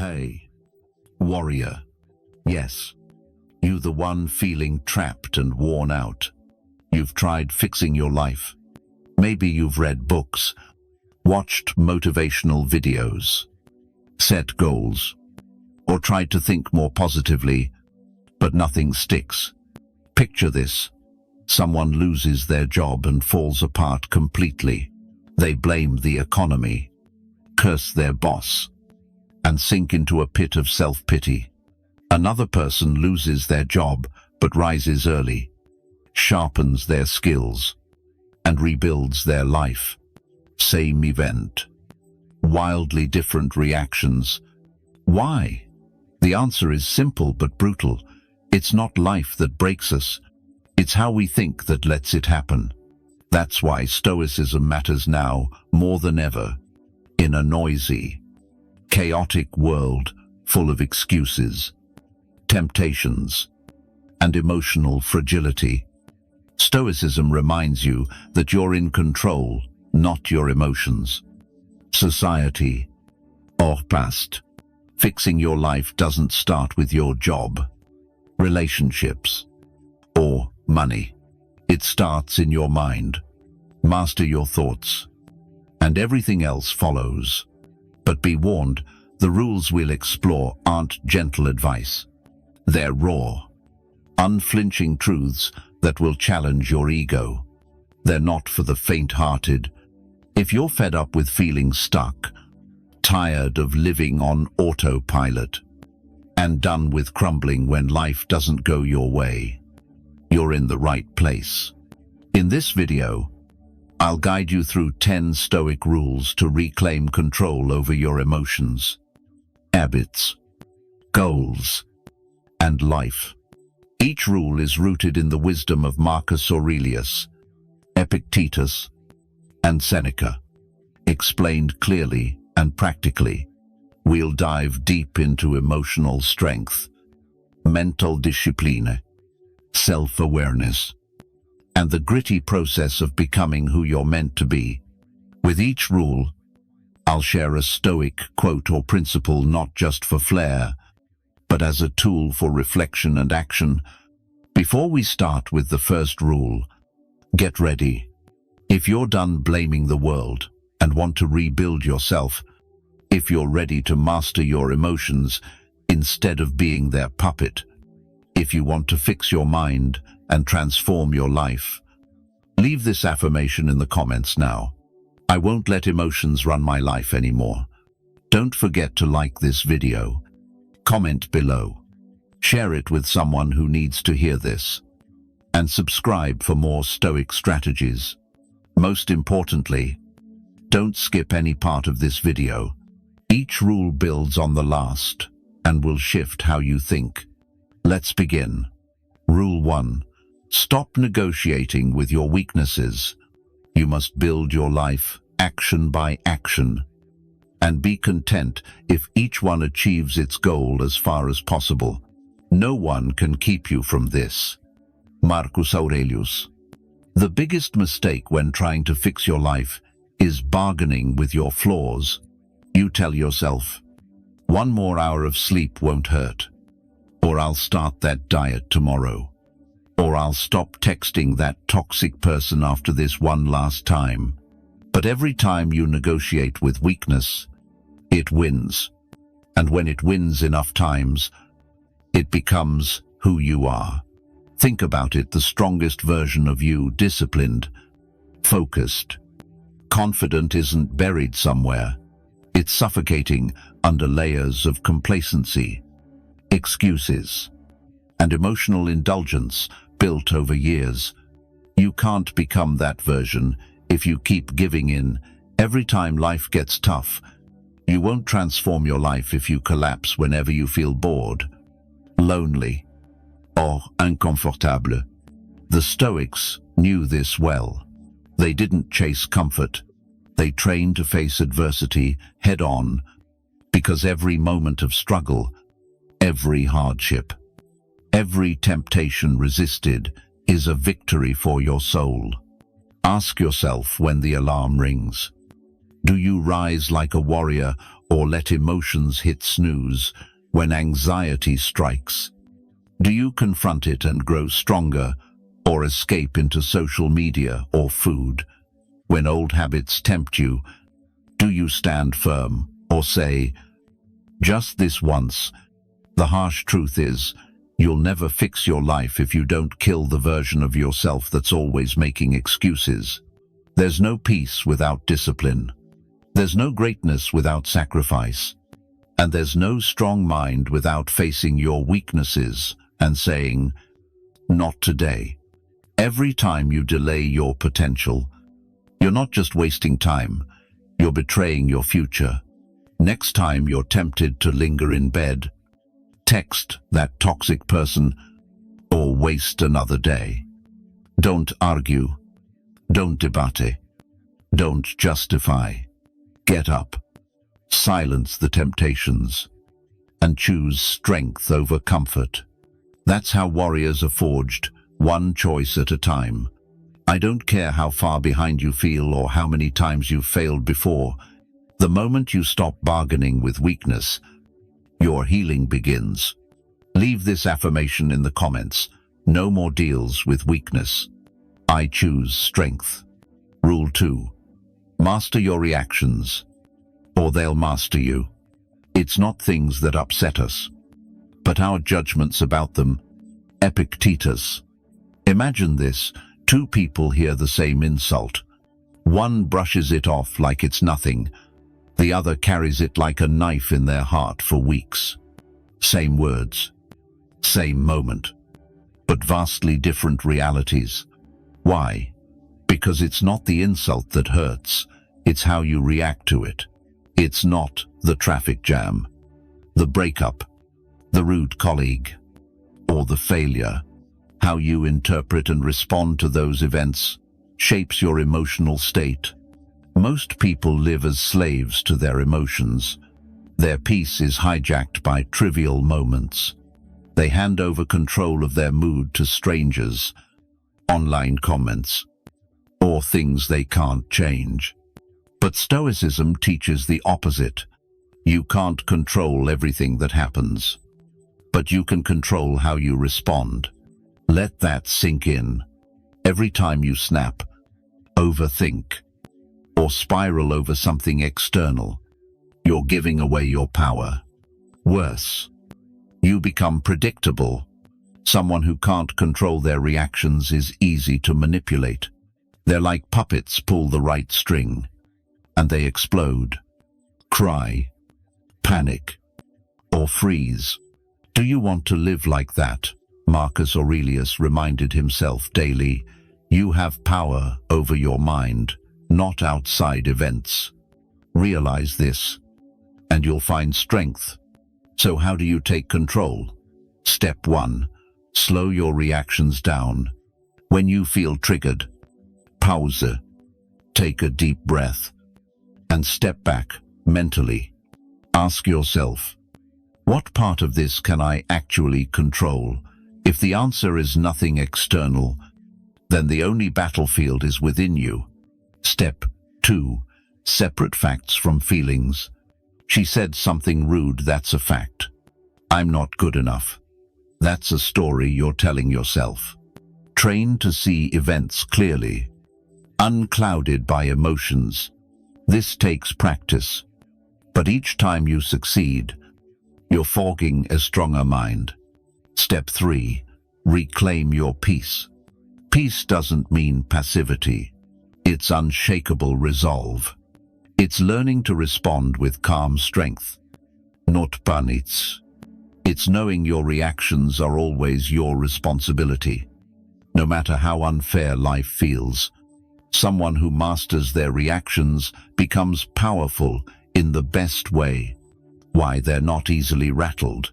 Hey, warrior. Yes, you the one feeling trapped and worn out. You've tried fixing your life. Maybe you've read books, watched motivational videos, set goals, or tried to think more positively, but nothing sticks. Picture this. Someone loses their job and falls apart completely. They blame the economy, curse their boss, and sink into a pit of self-pity. Another person loses their job but rises early, sharpens their skills, and rebuilds their life. Same event. Wildly different reactions. Why? The answer is simple but brutal. It's not life that breaks us. It's how we think that lets it happen. That's why Stoicism matters now more than ever. In a noisy, chaotic world full of excuses, temptations, and emotional fragility, Stoicism reminds you that you're in control, not your emotions. Society, or past. Fixing your life doesn't start with your job, relationships, or money. It starts in your mind. Master your thoughts, and everything else follows. But be warned, the rules we'll explore aren't gentle advice. They're raw, unflinching truths that will challenge your ego. They're not for the faint-hearted. If you're fed up with feeling stuck, tired of living on autopilot, and done with crumbling when life doesn't go your way, you're in the right place. In this video, I'll guide you through 10 Stoic rules to reclaim control over your emotions, habits, goals, and life. Each rule is rooted in the wisdom of Marcus Aurelius, Epictetus, and Seneca. Explained clearly and practically, we'll dive deep into emotional strength, mental discipline, self-awareness, and the gritty process of becoming who you're meant to be. With each rule, I'll share a Stoic quote or principle not just for flair, but as a tool for reflection and action. Before we start with the first rule, get ready. If you're done blaming the world and want to rebuild yourself, if you're ready to master your emotions instead of being their puppet, if you want to fix your mind and transform your life, leave this affirmation in the comments now. I won't let emotions run my life anymore. Don't forget to like this video, comment below, share it with someone who needs to hear this, and subscribe for more Stoic strategies. Most importantly, don't skip any part of this video. Each rule builds on the last and will shift how you think. Let's begin. Rule 1. Stop negotiating with your weaknesses. You must build your life action by action, and be content if each one achieves its goal as far as possible. No one can keep you from this. Marcus Aurelius. The biggest mistake when trying to fix your life is bargaining with your flaws. You tell yourself, 1 more hour of sleep won't hurt, or I'll start that diet tomorrow, or I'll stop texting that toxic person after this one last time. But every time you negotiate with weakness, it wins. And when it wins enough times, it becomes who you are. Think about it, the strongest version of you, disciplined, focused, confident, isn't buried somewhere. It's suffocating under layers of complacency, excuses, and emotional indulgence built over years. You can't become that version if you keep giving in every time life gets tough. You won't transform your life if you collapse whenever you feel bored, lonely, or inconfortable. The Stoics knew this well. They didn't chase comfort. They trained to face adversity head-on, because every moment of struggle, every hardship, every temptation resisted is a victory for your soul. Ask yourself when the alarm rings, do you rise like a warrior or let emotions hit snooze when anxiety strikes? Do you confront it and grow stronger, or escape into social media or food? When old habits tempt you, do you stand firm or say, "Just this once"? The harsh truth is, you'll never fix your life if you don't kill the version of yourself that's always making excuses. There's no peace without discipline. There's no greatness without sacrifice. And there's no strong mind without facing your weaknesses and saying, "Not today." Every time you delay your potential, you're not just wasting time, you're betraying your future. Next time you're tempted to linger in bed, text that toxic person or waste another day. Don't argue. Don't debate. Don't justify. Get up. Silence the temptations and choose strength over comfort. That's how warriors are forged, one choice at a time. I don't care how far behind you feel or how many times you've failed before. The moment you stop bargaining with weakness, your healing begins. Leave this affirmation in the comments. No more deals with weakness. I choose strength. Rule 2. Master your reactions, or they'll master you. It's not things that upset us, but our judgments about them. Epictetus. Imagine this: two people hear the same insult. One brushes it off like it's nothing. The other carries it like a knife in their heart for weeks. Same words, same moment, but vastly different realities. Why? Because it's not the insult that hurts, it's how you react to it. It's not the traffic jam, the breakup, the rude colleague, or the failure. How you interpret and respond to those events shapes your emotional state. Most people live as slaves to their emotions. Their peace is hijacked by trivial moments. They hand over control of their mood to strangers, online comments, or things they can't change. But Stoicism teaches the opposite. You can't control everything that happens, but you can control how you respond. Let that sink in. Every time you snap, overthink, or spiral over something external, you're giving away your power. Worse, you become predictable. Someone who can't control their reactions is easy to manipulate. They're like puppets. Pull the right string, and they explode, cry, panic, or freeze. Do you want to live like that? Marcus Aurelius reminded himself daily, you have power over your mind, not outside events. Realize this, and you'll find strength. So how do you take control? Step 1. Slow your reactions down. When you feel triggered, pause. Take a deep breath, and step back mentally. Ask yourself, what part of this can I actually control? If the answer is nothing external, then the only battlefield is within you. Step 2. Separate facts from feelings. She said something rude, that's a fact. I'm not good enough. That's a story you're telling yourself. Train to see events clearly, unclouded by emotions. This takes practice, but each time you succeed, you're forging a stronger mind. Step 3. Reclaim your peace. Peace doesn't mean passivity. It's unshakable resolve. It's learning to respond with calm strength, not panics. It's knowing your reactions are always your responsibility. No matter how unfair life feels, someone who masters their reactions becomes powerful in the best way. Why? They're not easily rattled.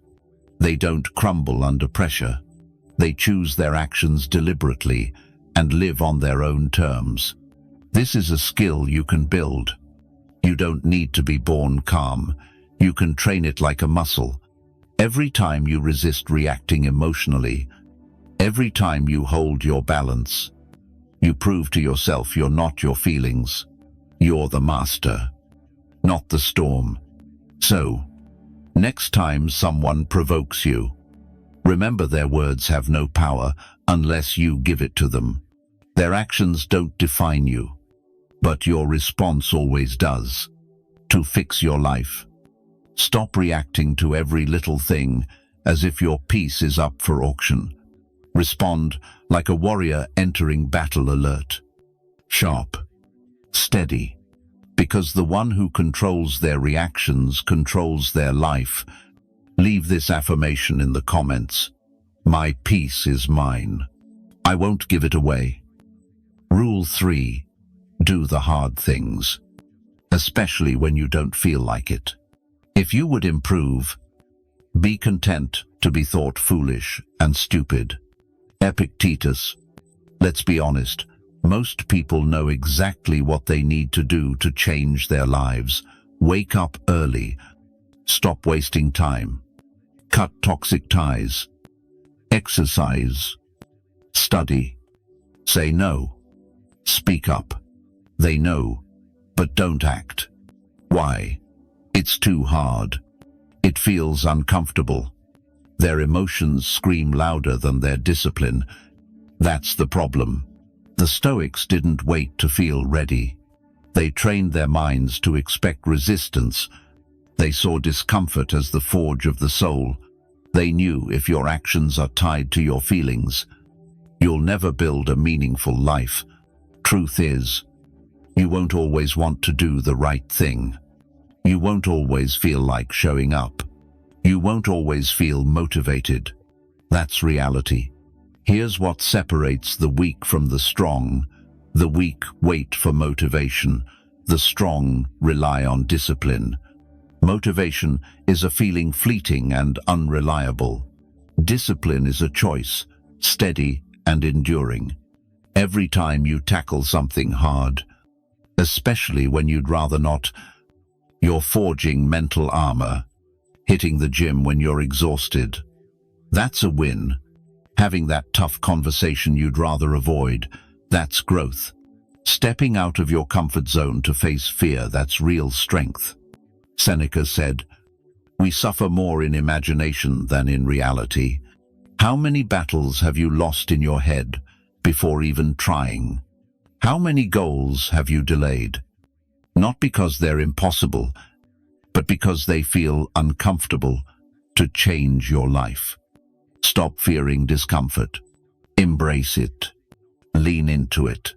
They don't crumble under pressure. They choose their actions deliberately and live on their own terms. This is a skill you can build. You don't need to be born calm. You can train it like a muscle. Every time you resist reacting emotionally, every time you hold your balance, you prove to yourself you're not your feelings. You're the master, not the storm. So, next time someone provokes you, remember their words have no power unless you give it to them. Their actions don't define you, but your response always does. To fix your life, stop reacting to every little thing as if your piece is up for auction. Respond like a warrior entering battle alert. Sharp, steady, because the one who controls their reactions controls their life. Leave this affirmation in the comments. My peace is mine. I won't give it away. Rule 3. Do the hard things, especially when you don't feel like it. If you would improve, be content to be thought foolish and stupid. Epictetus. Let's be honest, most people know exactly what they need to do to change their lives. Wake up early. Stop wasting time. Cut toxic ties. Exercise. Study. Say no. Speak up. They know, but don't act. Why? It's too hard. It feels uncomfortable. Their emotions scream louder than their discipline. That's the problem. The Stoics didn't wait to feel ready. They trained their minds to expect resistance. They saw discomfort as the forge of the soul. They knew if your actions are tied to your feelings, you'll never build a meaningful life. Truth is, you won't always want to do the right thing. You won't always feel like showing up. You won't always feel motivated. That's reality. Here's what separates the weak from the strong. The weak wait for motivation. The strong rely on discipline. Motivation is a feeling fleeting and unreliable. Discipline is a choice, steady and enduring. Every time you tackle something hard, especially when you'd rather not, you're forging mental armor, hitting the gym when you're exhausted. That's a win. Having that tough conversation you'd rather avoid, that's growth. Stepping out of your comfort zone to face fear, that's real strength. Seneca said, "We suffer more in imagination than in reality." How many battles have you lost in your head before even trying? How many goals have you delayed? Not because they're impossible, but because they feel uncomfortable to change your life. Stop fearing discomfort. Embrace it. Lean into it.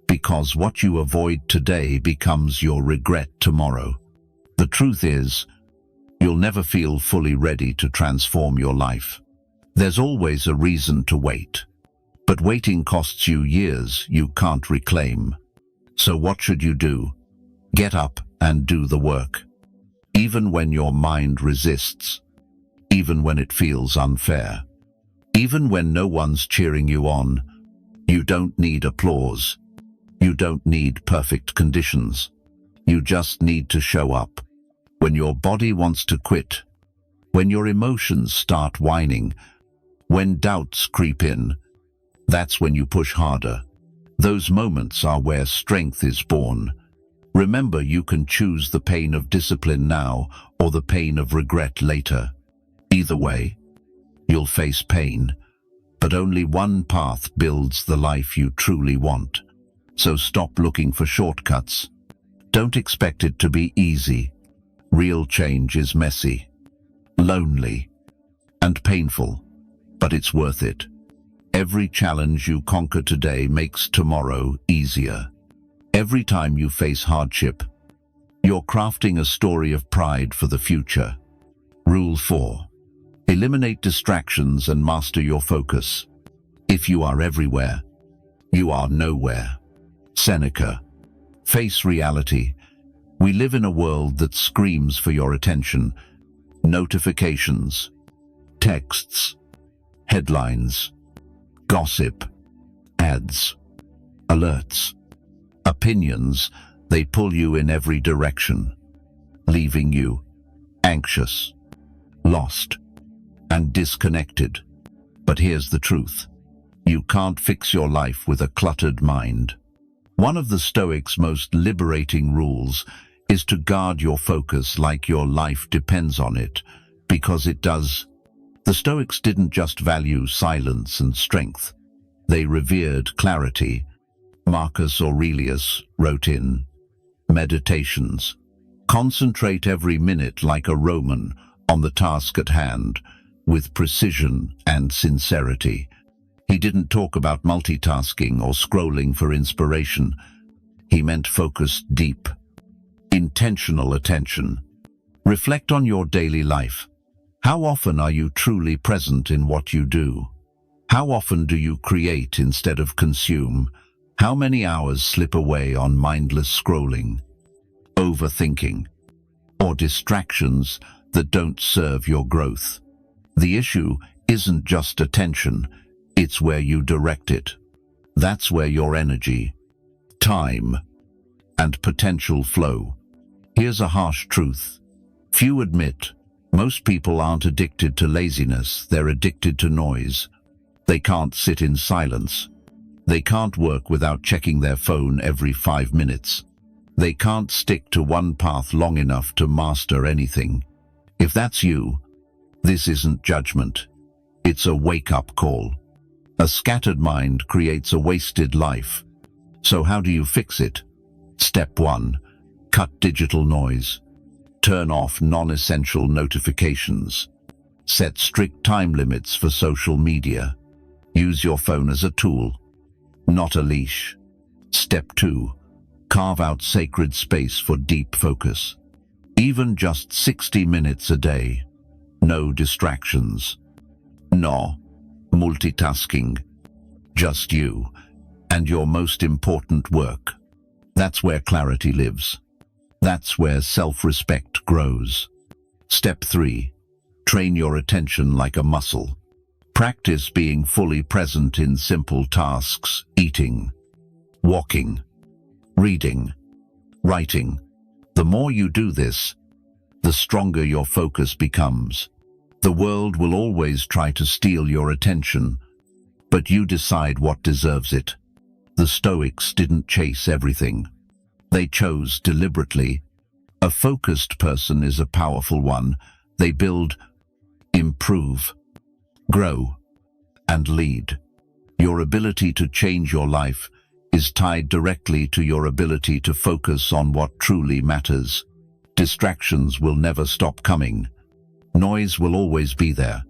Because what you avoid today becomes your regret tomorrow. The truth is, you'll never feel fully ready to transform your life. There's always a reason to wait. But waiting costs you years you can't reclaim. So what should you do? Get up and do the work. Even when your mind resists. Even when it feels unfair. Even when no one's cheering you on. You don't need applause. You don't need perfect conditions. You just need to show up. When your body wants to quit. When your emotions start whining. When doubts creep in. That's when you push harder. Those moments are where strength is born. Remember, you can choose the pain of discipline now or the pain of regret later. Either way, you'll face pain, but only one path builds the life you truly want. So stop looking for shortcuts. Don't expect it to be easy. Real change is messy, lonely, and painful, but it's worth it. Every challenge you conquer today makes tomorrow easier. Every time you face hardship, you're crafting a story of pride for the future. Rule 4. Eliminate distractions and master your focus. If you are everywhere, you are nowhere. Seneca. Face reality. We live in a world that screams for your attention. Notifications, texts, headlines, gossip, ads, alerts, opinions. They pull you in every direction, leaving you anxious, lost, and disconnected. But here's the truth. You can't fix your life with a cluttered mind. One of the Stoics' most liberating rules is to guard your focus like your life depends on it, because it does. The Stoics didn't just value silence and strength. They revered clarity. Marcus Aurelius wrote in Meditations, "Concentrate every minute like a Roman on the task at hand, with precision and sincerity." He didn't talk about multitasking or scrolling for inspiration. He meant focused, deep, intentional attention. Reflect on your daily life. How often are you truly present in what you do? How often do you create instead of consume? How many hours slip away on mindless scrolling, overthinking, or distractions that don't serve your growth? The issue isn't just attention, it's where you direct it. That's where your energy, time, and potential flow. Here's a harsh truth. Few admit, most people aren't addicted to laziness, they're addicted to noise. They can't sit in silence. They can't work without checking their phone every 5 minutes. They can't stick to one path long enough to master anything. If that's you, this isn't judgment. It's a wake-up call. A scattered mind creates a wasted life. So how do you fix it? Step 1. Cut digital noise. Turn off non-essential notifications. Set strict time limits for social media. Use your phone as a tool, not a leash. Step 2. Carve out sacred space for deep focus. Even just 60 minutes a day. No distractions. No multitasking. Just you and your most important work. That's where clarity lives. That's where self-respect grows. Step 3. Train your attention like a muscle. Practice being fully present in simple tasks: eating, walking, reading, writing. The more you do this, the stronger your focus becomes. The world will always try to steal your attention, but you decide what deserves it. The Stoics didn't chase everything. They chose deliberately. A focused person is a powerful one. They build, improve, grow, and lead. Your ability to change your life is tied directly to your ability to focus on what truly matters. Distractions will never stop coming. Noise will always be there.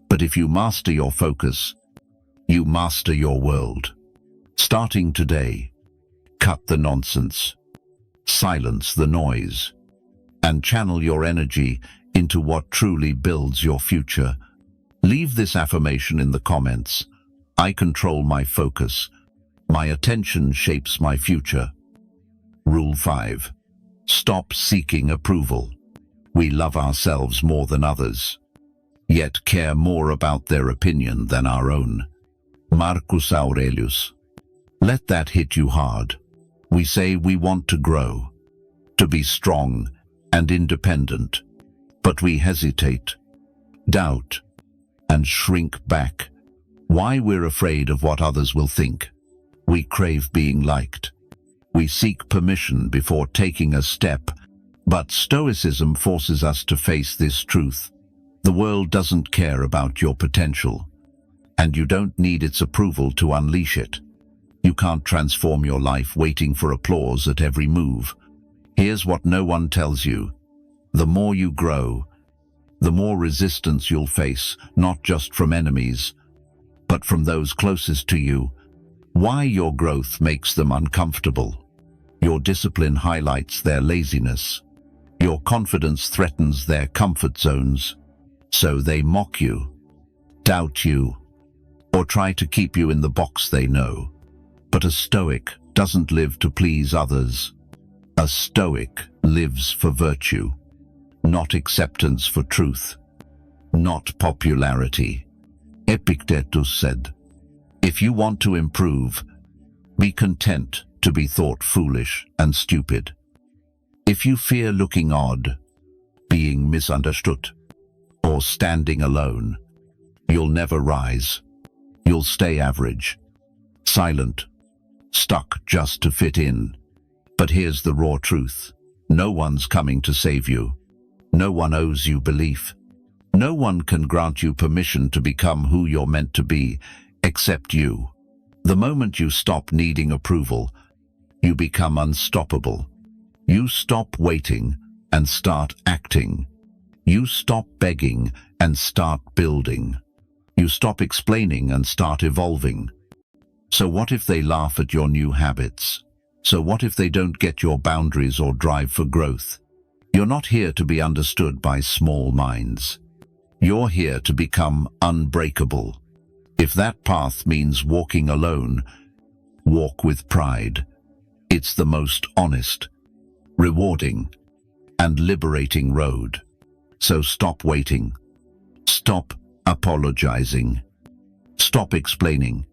But if you master your focus, you master your world. Starting today, cut the nonsense, silence the noise, and channel your energy into what truly builds your future. Leave this affirmation in the comments. I control my focus. My attention shapes my future. Rule 5. Stop seeking approval. We love ourselves more than others, yet care more about their opinion than our own. Marcus Aurelius. Let that hit you hard. We say we want to grow, to be strong and independent, but we hesitate, doubt, and shrink back. Why? We're afraid of what others will think. We crave being liked. We seek permission before taking a step. But Stoicism forces us to face this truth. The world doesn't care about your potential, and you don't need its approval to unleash it. You can't transform your life waiting for applause at every move. Here's what no one tells you. The more you grow, the more resistance you'll face, not just from enemies, but from those closest to you. Why? Your growth makes them uncomfortable. Your discipline highlights their laziness. Your confidence threatens their comfort zones. So they mock you, doubt you, or try to keep you in the box they know. But a Stoic doesn't live to please others. A Stoic lives for virtue, not acceptance for truth, not popularity. Epictetus said, "If you want to improve, be content to be thought foolish and stupid. If you fear looking odd, being misunderstood, or standing alone, you'll never rise. You'll stay average, silent, stuck just to fit in." But here's the raw truth. No one's coming to save you. No one owes you belief. No one can grant you permission to become who you're meant to be, except you. The moment you stop needing approval, you become unstoppable. You stop waiting and start acting. You stop begging and start building. You stop explaining and start evolving. So what if they laugh at your new habits? So what if they don't get your boundaries or drive for growth? You're not here to be understood by small minds. You're here to become unbreakable. If that path means walking alone, walk with pride. It's the most honest, rewarding, and liberating road. So stop waiting. Stop apologizing. Stop explaining.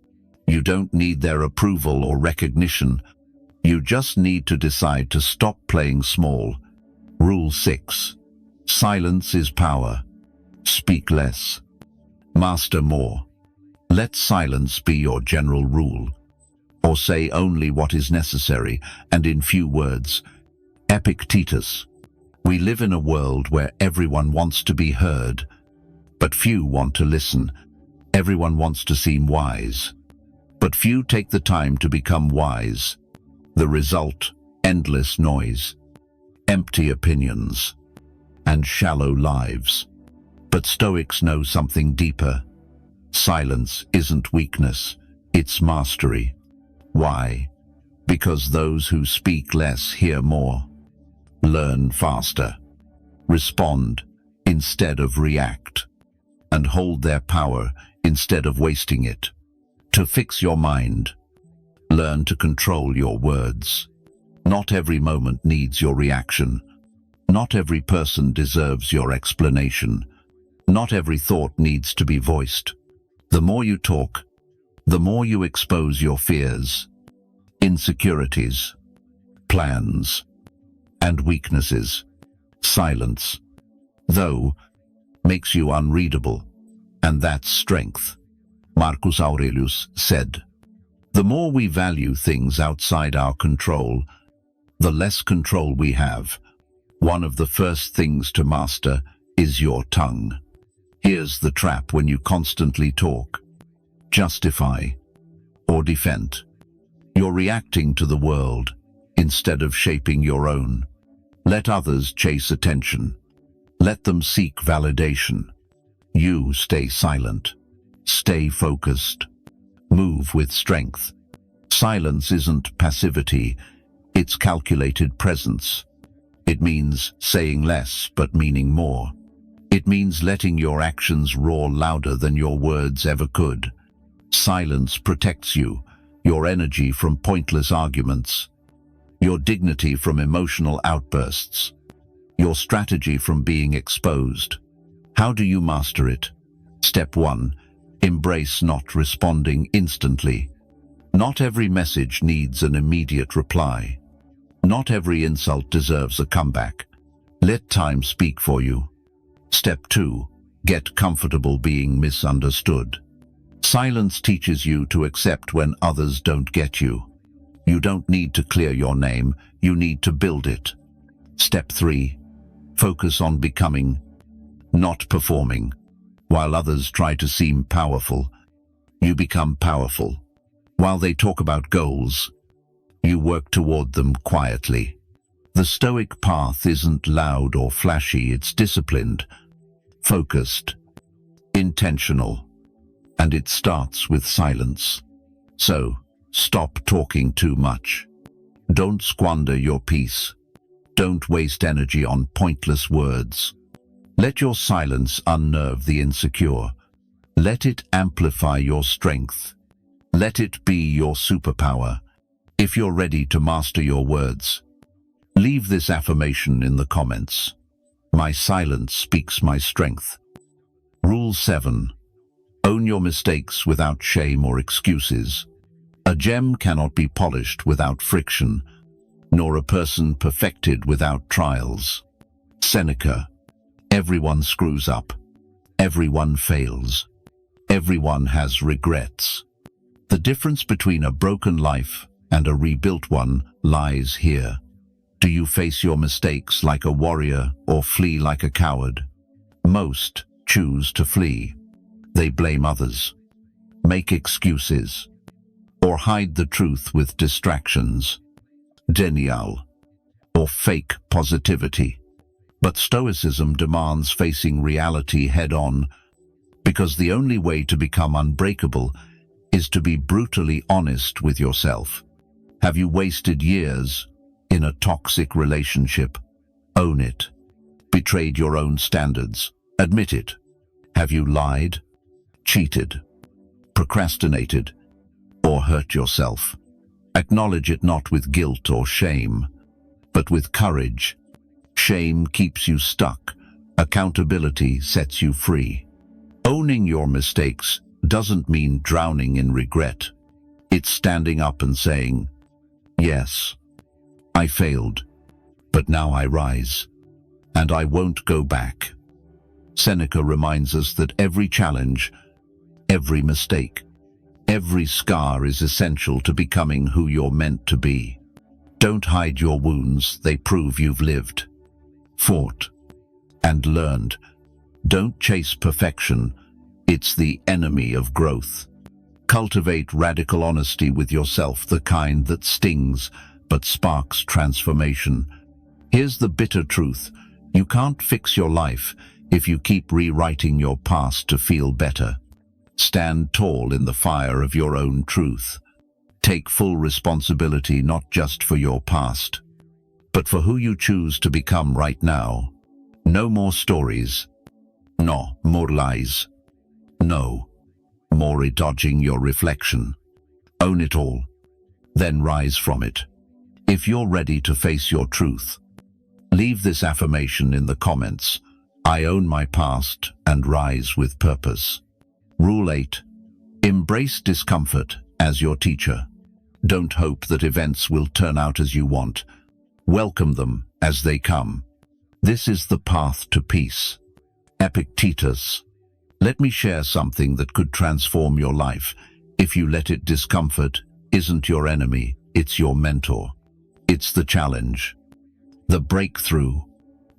You don't need their approval or recognition. You just need to decide to stop playing small. Rule 6. Silence is power. Speak less. Master more. Let silence be your general rule. Or say only what is necessary, and in few words. Epictetus. We live in a world where everyone wants to be heard, but few want to listen. Everyone wants to seem wise, but few take the time to become wise. The result, endless noise, empty opinions, and shallow lives. But Stoics know something deeper. Silence isn't weakness, it's mastery. Why? Because those who speak less hear more, learn faster, respond instead of react, and hold their power instead of wasting it. To fix your mind, learn to control your words. Not every moment needs your reaction. Not every person deserves your explanation. Not every thought needs to be voiced. The more you talk, the more you expose your fears, insecurities, plans, and weaknesses. Silence, though, makes you unreadable, and that's strength. Marcus Aurelius said, "The more we value things outside our control, the less control we have. One of the first things to master is your tongue." Here's the trap when you constantly talk, justify, or defend. You're reacting to the world instead of shaping your own. Let others chase attention. Let them seek validation. You stay silent. Stay focused. Move with strength. Silence isn't passivity, it's calculated presence. It means saying less but meaning more. It means letting your actions roar louder than your words ever could. Silence protects you, your energy from pointless arguments, your dignity from emotional outbursts, your strategy from being exposed. How do you master it? Step 1. Embrace not responding instantly. Not every message needs an immediate reply. Not every insult deserves a comeback. Let time speak for you. Step 2. Get comfortable being misunderstood. Silence teaches you to accept when others don't get you. You don't need to clear your name, you need to build it. Step 3. Focus on becoming, not performing. While others try to seem powerful, you become powerful. While they talk about goals, you work toward them quietly. The Stoic path isn't loud or flashy, it's disciplined, focused, intentional, and it starts with silence. So, stop talking too much. Don't squander your peace. Don't waste energy on pointless words. Let your silence unnerve the insecure. Let it amplify your strength. Let it be your superpower. If you're ready to master your words, leave this affirmation in the comments. My silence speaks my strength. Rule 7. Own your mistakes without shame or excuses. A gem cannot be polished without friction, nor a person perfected without trials. Seneca. Everyone screws up. Everyone fails. Everyone has regrets. The difference between a broken life and a rebuilt one lies here. Do you face your mistakes like a warrior or flee like a coward? Most choose to flee. They blame others, make excuses, or hide the truth with distractions, denial, or fake positivity. But Stoicism demands facing reality head-on, because the only way to become unbreakable is to be brutally honest with yourself. Have you wasted years in a toxic relationship? Own it. Betrayed your own standards? Admit it. Have you lied, cheated, procrastinated, or hurt yourself? Acknowledge it, not with guilt or shame, but with courage. Shame keeps you stuck. Accountability sets you free. Owning your mistakes doesn't mean drowning in regret. It's standing up and saying, yes, I failed, but now I rise, and I won't go back. Seneca reminds us that every challenge, every mistake, every scar is essential to becoming who you're meant to be. Don't hide your wounds, they prove you've lived, fought, and learned. Don't chase perfection, it's the enemy of growth. Cultivate radical honesty with yourself, the kind that stings but sparks transformation. Here's the bitter truth: you can't fix your life if you keep rewriting your past to feel better. Stand tall in the fire of your own truth. Take full responsibility, not just for your past, but for who you choose to become right now. No more stories. No more lies. No more dodging your reflection. Own it all, then rise from it. If you're ready to face your truth, leave this affirmation in the comments. I own my past and rise with purpose. Rule 8. Embrace discomfort as your teacher. Don't hope that events will turn out as you want. Welcome them as they come. This is the path to peace. Epictetus. Let me share something that could transform your life. If you let it, discomfort isn't your enemy, it's your mentor. It's the challenge, the breakthrough.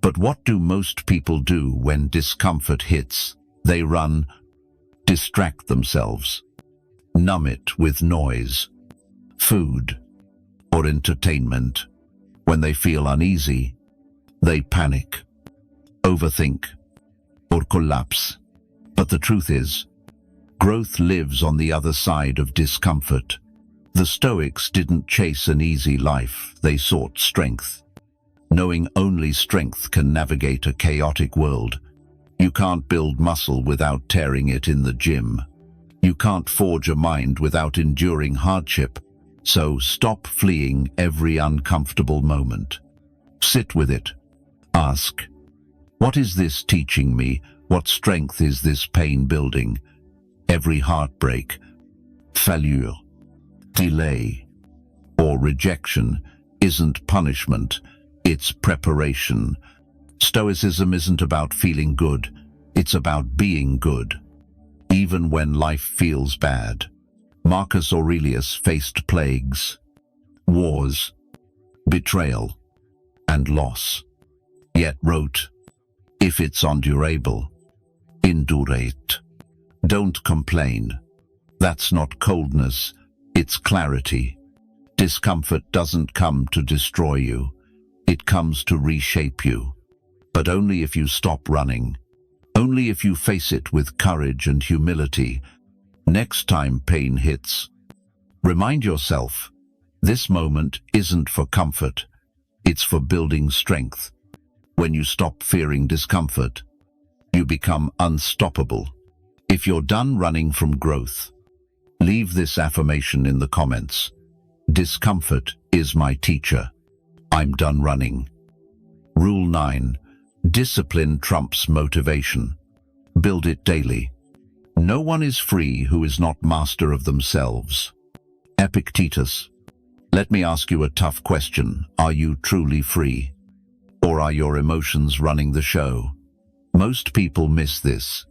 But what do most people do when discomfort hits? They run, distract themselves, numb it with noise, food, or entertainment. When they feel uneasy, they panic, overthink, or collapse. But the truth is, growth lives on the other side of discomfort. The Stoics didn't chase an easy life, they sought strength, knowing only strength can navigate a chaotic world. You can't build muscle without tearing it in the gym. You can't forge a mind without enduring hardship. So stop fleeing every uncomfortable moment. Sit with it. Ask, what is this teaching me? What strength is this pain building? Every heartbreak, failure, delay, or rejection isn't punishment, it's preparation. Stoicism isn't about feeling good, it's about being good, even when life feels bad. Marcus Aurelius faced plagues, wars, betrayal, and loss, yet wrote, if it's undurable, endure it. Don't complain. That's not coldness, it's clarity. Discomfort doesn't come to destroy you, it comes to reshape you. But only if you stop running. Only if you face it with courage and humility. Next time pain hits, remind yourself, this moment isn't for comfort, it's for building strength. When you stop fearing discomfort, you become unstoppable. If you're done running from growth, leave this affirmation in the comments. Discomfort is my teacher. I'm done running. Rule 9. Discipline trumps motivation. Build it daily. No one is free who is not master of themselves. Epictetus. Let me ask you a tough question. Are you truly free? Or are your emotions running the show? Most people miss this.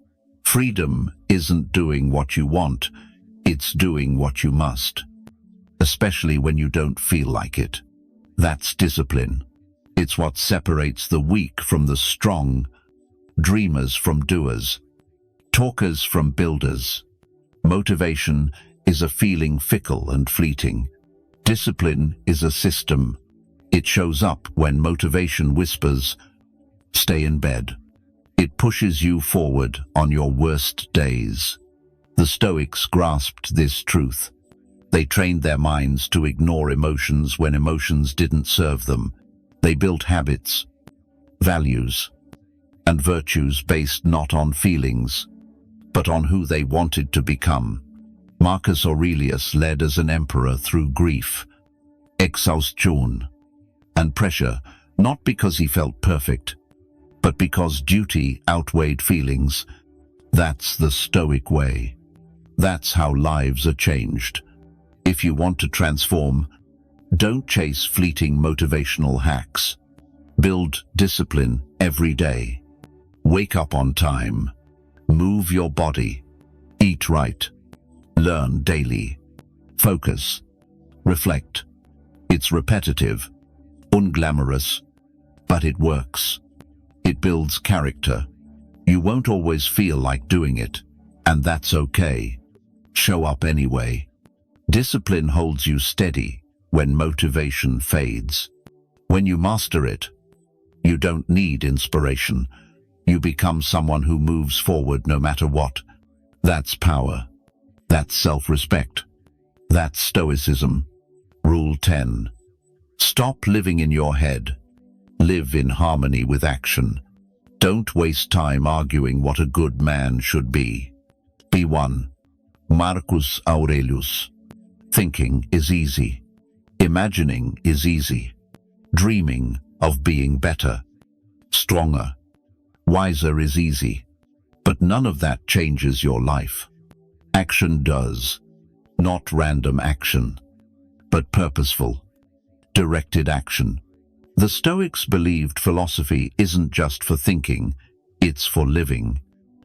Freedom isn't doing what you want, it's doing what you must. Especially when you don't feel like it. That's discipline. It's what separates the weak from the strong, dreamers from doers, talkers from builders. Motivation is a feeling fickle and fleeting. Discipline is a system. It shows up when motivation whispers, "Stay in bed." It pushes you forward on your worst days. The Stoics grasped this truth. They trained their minds to ignore emotions when emotions didn't serve them. They built habits, values, and virtues based not on feelings, but on who they wanted to become. Marcus Aurelius led as an emperor through grief, exhaustion, and pressure, not because he felt perfect, but because duty outweighed feelings. That's the Stoic way. That's how lives are changed. If you want to transform, don't chase fleeting motivational hacks. Build discipline every day. Wake up on time. Move your body. Eat right. Learn daily. Focus. Reflect. It's repetitive, unglamorous, but it works. It builds character. You won't always feel like doing it, and that's okay. Show up anyway. Discipline holds you steady when motivation fades. When you master it, you don't need inspiration. You become someone who moves forward no matter what. That's power. That's self-respect. That's Stoicism. Rule 10. Stop living in your head. Live in harmony with action. Don't waste time arguing what a good man should be. Be one. Marcus Aurelius. Thinking is easy. Imagining is easy. Dreaming of being better, stronger, wiser is easy. But none of that changes your life. Action does. Not random action, but purposeful, directed action. The Stoics believed philosophy isn't just for thinking, it's for living.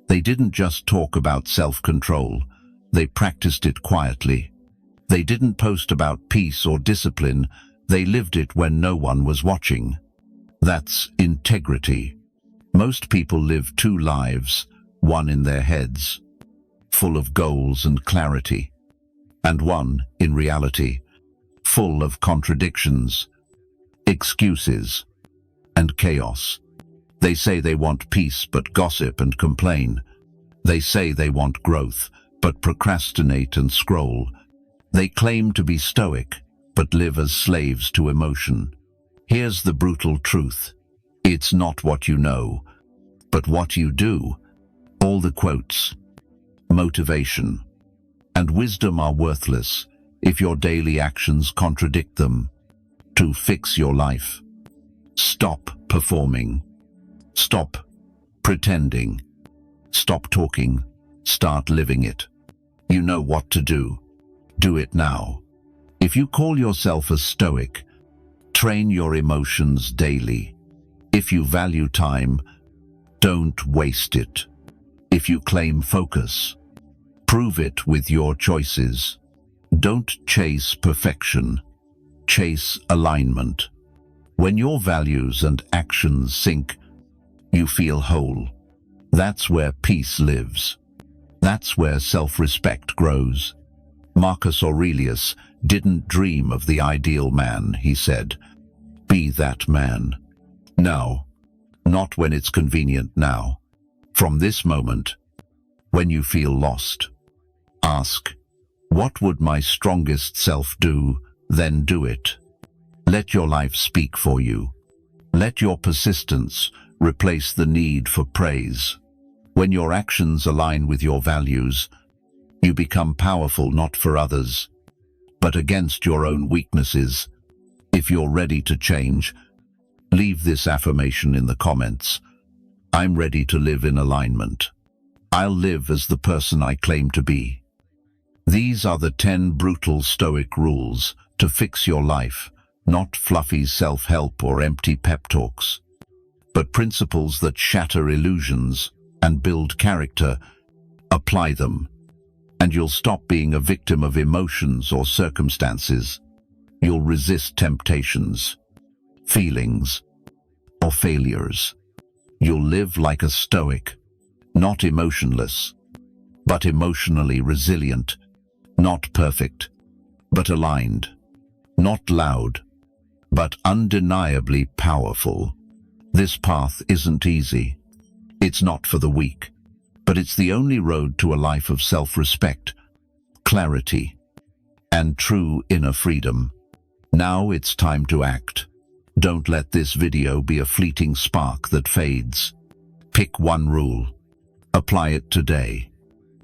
They didn't just talk about self-control, they practiced it quietly. They didn't post about peace or discipline, they lived it when no one was watching. That's integrity. Most people live two lives, one in their heads, full of goals and clarity, and one, in reality, full of contradictions, excuses, and chaos. They say they want peace but gossip and complain. They say they want growth but procrastinate and scroll. They claim to be stoic but live as slaves to emotion. Here's the brutal truth. It's not what you know, but what you do. All the quotes, motivation, and wisdom are worthless if your daily actions contradict them. To fix your life, stop performing. Stop pretending. Stop talking. Start living it. You know what to do. Do it now. If you call yourself a Stoic, train your emotions daily. If you value time, don't waste it. If you claim focus, prove it with your choices. Don't chase perfection. Chase alignment. When your values and actions sync, you feel whole. That's where peace lives. That's where self-respect grows. Marcus Aurelius didn't dream of the ideal man, he said. Be that man. Now, not when it's convenient now. From this moment, when you feel lost, ask, what would my strongest self do? Then do it. Let your life speak for you. Let your persistence replace the need for praise. When your actions align with your values, you become powerful not for others, but against your own weaknesses. If you're ready to change, leave this affirmation in the comments. I'm ready to live in alignment. I'll live as the person I claim to be. These are the 10 brutal Stoic rules to fix your life, not fluffy self-help or empty pep talks, but principles that shatter illusions and build character. Apply them, and you'll stop being a victim of emotions or circumstances. You'll resist temptations, feelings, or failures. You'll live like a Stoic, not emotionless, but emotionally resilient, not perfect, but aligned, not loud, but undeniably powerful. This path isn't easy. It's not for the weak, but it's the only road to a life of self-respect, clarity, and true inner freedom. Now it's time to act. Don't let this video be a fleeting spark that fades. Pick one rule. Apply it today.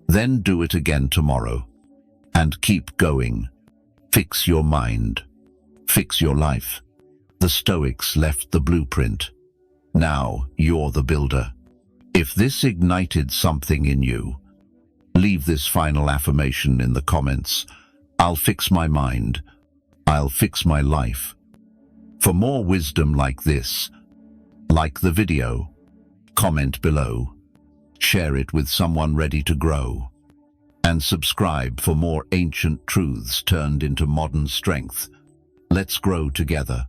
Then do it again tomorrow. And keep going. Fix your mind. Fix your life. The Stoics left the blueprint. Now you're the builder. If this ignited something in you, leave this final affirmation in the comments. I'll fix my mind. I'll fix my life. For more wisdom like this, like the video, comment below, share it with someone ready to grow, and subscribe for more ancient truths turned into modern strength. Let's grow together.